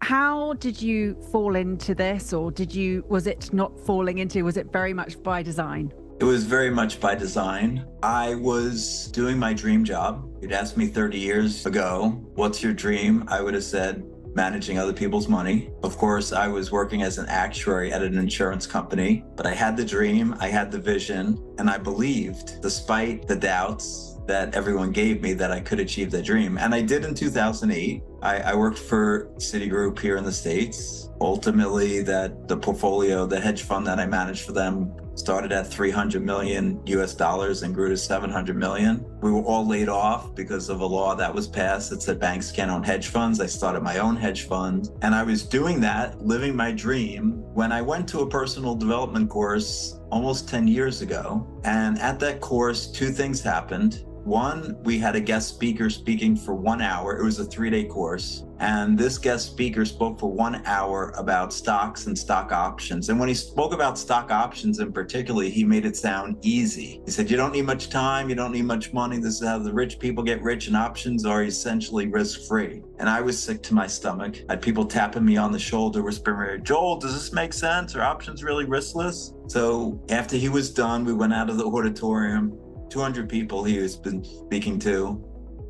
How did you fall into this, or was it not falling into, was it very much by design? It was very much by design. I was doing my dream job. You'd asked me 30 years ago, what's your dream? I would have said, managing other people's money. Of course, I was working as an actuary at an insurance company, but I had the dream, I had the vision, and I believed, despite the doubts that everyone gave me, that I could achieve the dream. And I did in 2008. I worked for Citigroup here in the States. Ultimately, the portfolio, the hedge fund that I managed for them, started at 300 million US dollars and grew to 700 million. We were all laid off because of a law that was passed that said banks can't own hedge funds. I started my own hedge fund, and I was doing that, living my dream, when I went to a personal development course almost 10 years ago. And at that course, two things happened. One, we had a guest speaker speaking for 1 hour. It was a 3-day course. And this guest speaker spoke for 1 hour about stocks and stock options. And when he spoke about stock options in particular, he made it sound easy. He said, you don't need much time, you don't need much money. This is how the rich people get rich, and options are essentially risk-free. And I was sick to my stomach. I had people tapping me on the shoulder, whispering, Joel, does this make sense? Are options really riskless? So after he was done, we went out of the auditorium. 200 people he has been speaking to.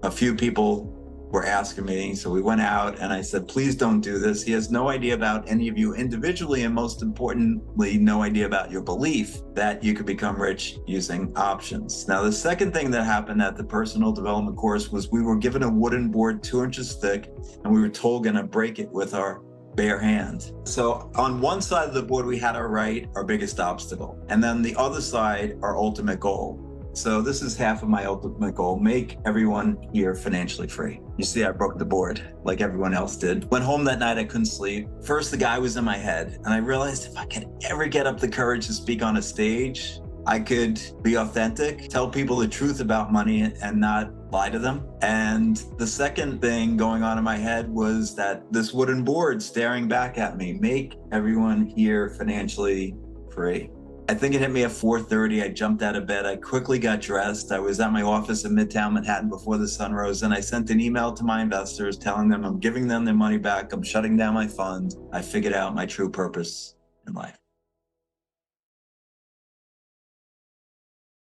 A few people were asking me, so we went out and I said, please don't do this. He has no idea about any of you individually, and most importantly, no idea about your belief that you could become rich using options. Now, the second thing that happened at the personal development course was we were given a wooden board 2 inches thick, and we were told gonna break it with our bare hand. So on one side of the board, we had our biggest obstacle, and then the other side, our ultimate goal. So this is half of my ultimate goal: make everyone here financially free. You see, I broke the board like everyone else did. Went home that night, I couldn't sleep. First, the guy was in my head, and I realized if I could ever get up the courage to speak on a stage, I could be authentic, tell people the truth about money and not lie to them. And the second thing going on in my head was that this wooden board staring back at me: make everyone here financially free. I think it hit me at 4:30. I jumped out of bed. I quickly got dressed. I was at my office in Midtown Manhattan before the sun rose, and I sent an email to my investors telling them I'm giving them their money back. I'm shutting down my fund. I figured out my true purpose in life.